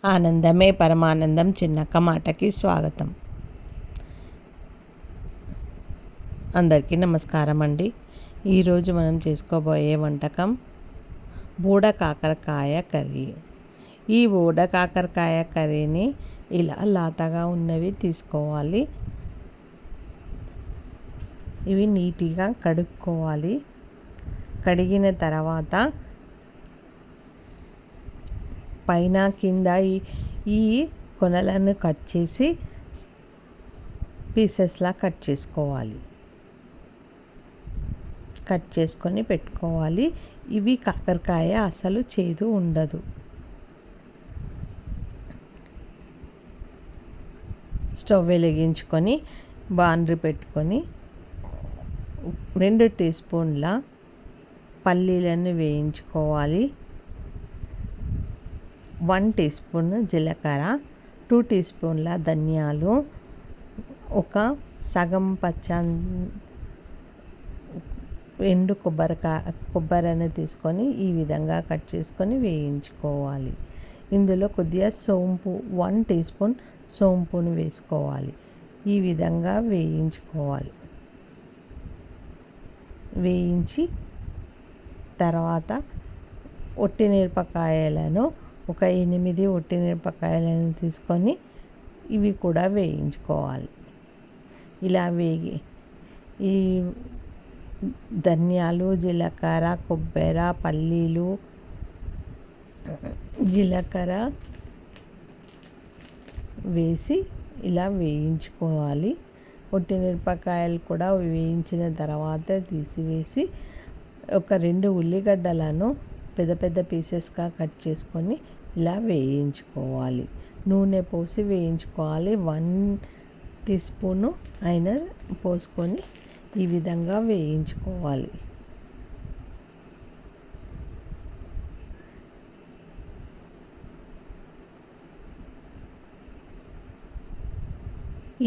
ఆనందమే పరమానందం చిన్నక్క మాటకి స్వాగతం. అందరికీ నమస్కారం అండి. ఈరోజు మనం చేసుకోబోయే వంటకం బూడ కాకరకాయ కర్రీ. ఈ బూడ కాకరకాయ కర్రీని ఇలా లాతగా ఉన్నవి తీసుకోవాలి. ఇవి నీట్గా కడుక్కోవాలి. కడిగిన తర్వాత పైన కింద ఈ కొనలను కట్ చేసి పీసెస్లా కట్ చేసుకోవాలి. కట్ చేసుకొని పెట్టుకోవాలి. ఇవి కాకరకాయ అసలు చేదు ఉండదు. స్టవ్ వెలిగించుకొని బాండ్రి పెట్టుకొని 2 టీ స్పూన్ల పల్లీలను వేయించుకోవాలి. 1 టీ స్పూన్ జీలకర్ర, 2 టీ స్పూన్ల ధనియాలు, ఒక సగం ఎండు కొబ్బరిని తీసుకొని ఈ విధంగా కట్ చేసుకొని వేయించుకోవాలి. ఇందులో కొద్దిగా సోంపు 1 టీ స్పూన్ సోంపును వేసుకోవాలి. ఈ విధంగా వేయించుకోవాలి. వేయించి తర్వాత ఒట్టిమిరపకాయలను ఒక 8 ఒట్టిమిరపకాయలను తీసుకొని ఇవి కూడా వేయించుకోవాలి. ఇలా వేగి ఈ ధనియాలు, జీలకర్ర, కొబ్బరి, పల్లీలు, జీలకర్ర వేసి ఇలా వేయించుకోవాలి. ఒట్టిమిరపకాయలు కూడా వేయించిన తర్వాత తీసివేసి ఒక 2 ఉల్లిగడ్డలను పెద్ద పెద్ద పీసెస్గా కట్ చేసుకొని ఇలా వేయించుకోవాలి. నూనె పోసి వేయించుకోవాలి. 1 టీ స్పూను అయినా పోసుకొని ఈ విధంగా వేయించుకోవాలి.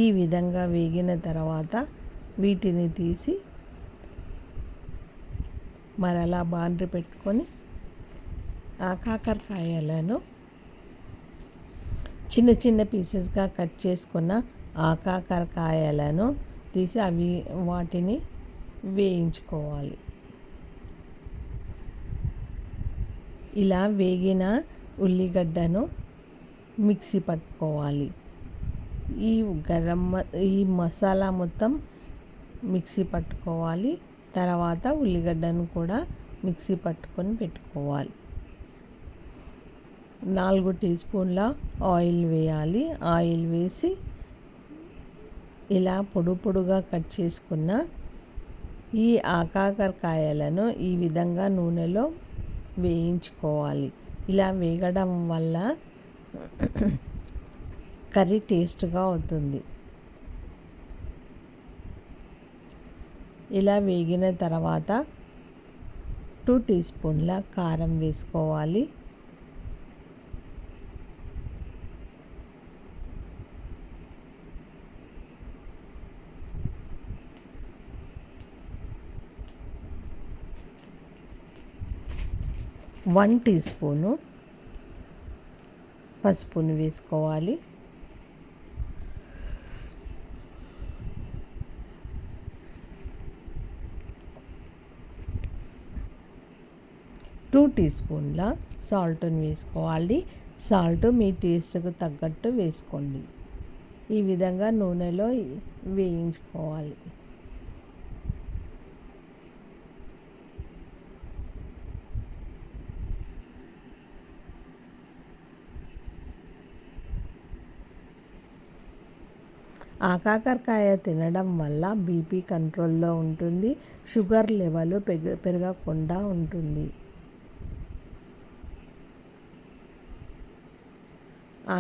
ఈ విధంగా వేగిన తర్వాత వీటిని తీసి మరలా బాండ్రి పెట్టుకొని ఆ కాకరకాయలను చిన్న చిన్న పీసెస్గా కట్ చేసుకున్న ఆ కాకరకాయలను తీసి వాటిని వేయించుకోవాలి. ఇలా వేగిన ఉల్లిగడ్డను మిక్సీ పట్టుకోవాలి. ఈ మసాలా మొత్తం మిక్సీ పట్టుకోవాలి. తర్వాత ఉల్లిగడ్డను కూడా మిక్సీ పట్టుకొని పెట్టుకోవాలి. 4 టీ స్పూన్ల ఆయిల్ వేయాలి. ఆయిల్ వేసి ఇలా పొడుగా కట్ చేసుకున్న ఈ కాకరకాయలను ఈ విధంగా నూనెలో వేయించుకోవాలి. ఇలా వేగడం వల్ల కర్రీ టేస్ట్గా అవుతుంది. ఇలా వేగిన తర్వాత 2 టీ స్పూన్ల కారం వేసుకోవాలి. వన్ టీ స్పూను పసుపును వేసుకోవాలి. టూ టీ స్పూన్ల సాల్ట్ని వేసుకోవాలి. సాల్ట్ మీ టేస్ట్కు తగ్గట్టు వేసుకోండి. ఈ విధంగా నూనెలో వేయించుకోవాలి. ఆ కాకరకాయ తినడం వల్ల బీపీ కంట్రోల్లో ఉంటుంది. షుగర్ లెవెల్ పెరగకుండా ఉంటుంది. ఆ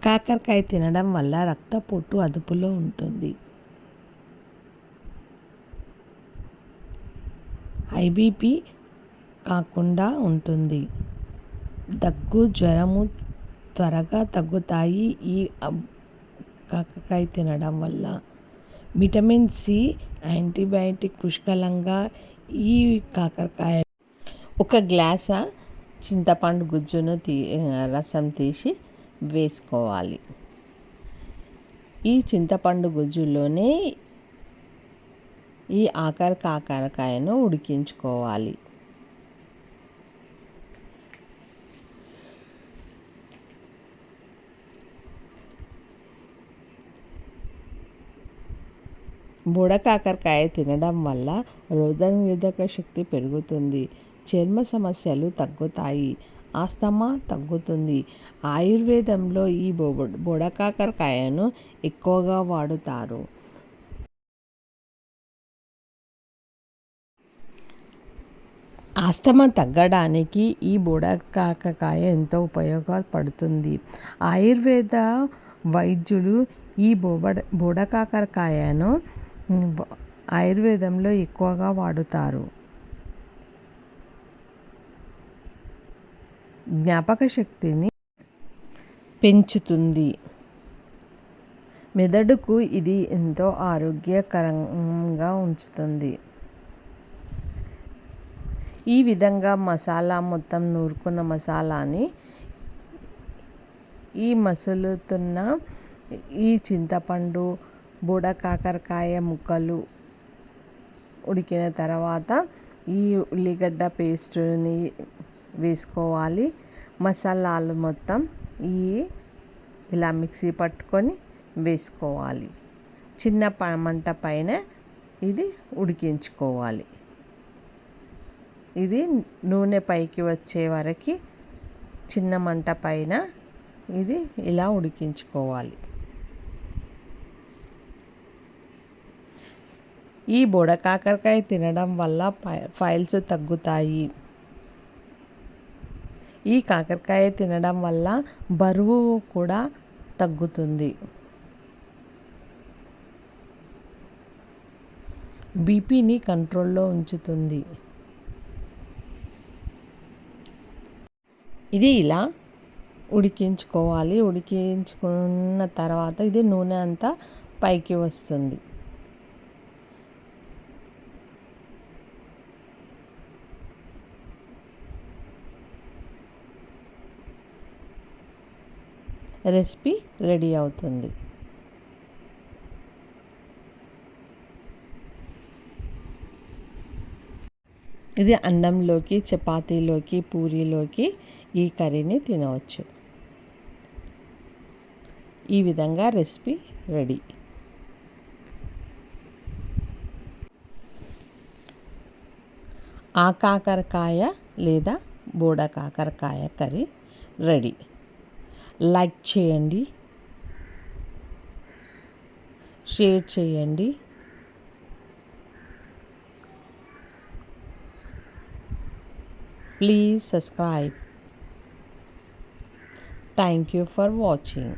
కాకరకాయ తినడం వల్ల రక్తపోటు అదుపులో ఉంటుంది. హై బీపీ కాకుండా ఉంటుంది. దగ్గు, జ్వరము త్వరగా తగ్గుతాయి ఈ కాకరకాయ తినడం వల్ల. విటమిన్ సి, యాంటీబయాటిక్ పుష్కలంగా ఈ కాకరకాయ. ఒక గ్లాస చింతపండు గుజ్జును రసం తీసి వేసుకోవాలి. ఈ చింతపండు గుజ్జులోనే ఈ కాకరకాయను ఉడికించుకోవాలి. కాకరకాయ తినడం వల్ల రోగనిరోధక శక్తి పెరుగుతుంది, చర్మ సమస్యలు తగ్గుతాయి, ఆస్తమా తగ్గుతుంది. ఆయుర్వేదంలో ఈ కాకరకాయను ఎక్కువగా వాడుతారు. ఆస్తమా తగ్గడానికి ఈ కాకరకాయ ఎంతో ఉపయోగపడుతుంది. ఆయుర్వేద వైద్యులు ఈ కాకరకాయను ఆయుర్వేదంలో ఎక్కువగా వాడుతారు. జ్ఞాపక శక్తిని పెంచుతుంది. మెదడుకు ఇది ఎంతో ఆరోగ్యకరంగా ఉంచుతుంది. ఈ విధంగా మొత్తం నూరుకున్న మసాలాని ఈ మసులుతున్న ఈ చింతపండు కాకరకాయ ముక్కలు ఉడికిన తర్వాత ఈ ఉల్లిగడ్డ పేస్టుని వేసుకోవాలి. మసాలాలు మొత్తం ఇలా మిక్సీ పట్టుకొని వేసుకోవాలి. చిన్న మంట పైన ఇది ఉడికించుకోవాలి. ఇది నూనె పైకి వచ్చే వరకు చిన్న మంట పైన ఇది ఇలా ఉడికించుకోవాలి. ఈ కాకరకాయ తినడం వల్ల ఫైల్స్ తగ్గుతాయి. ఈ కాకరకాయ తినడం వల్ల బరువు కూడా తగ్గుతుంది. బీపీని కంట్రోల్లో ఉంచుతుంది. ఇది ఇలా ఉడికించుకోవాలి. ఉడికించుకున్న తర్వాత ఇది నూనె అంతా పైకి వస్తుంది. రెసిపీ రెడీ అవుతుంది. ఇది అన్నంలోకి, చపాతీలోకి, పూరీలోకి ఈ కర్రీని తినవచ్చు. ఈ విధంగా రెసిపీ రెడీ. కాకరకాయ లేదా కాకరకాయ కర్రీ రెడీ. లైక్ చేయండి, షేర్ చేయండి, please subscribe. Thank you for watching.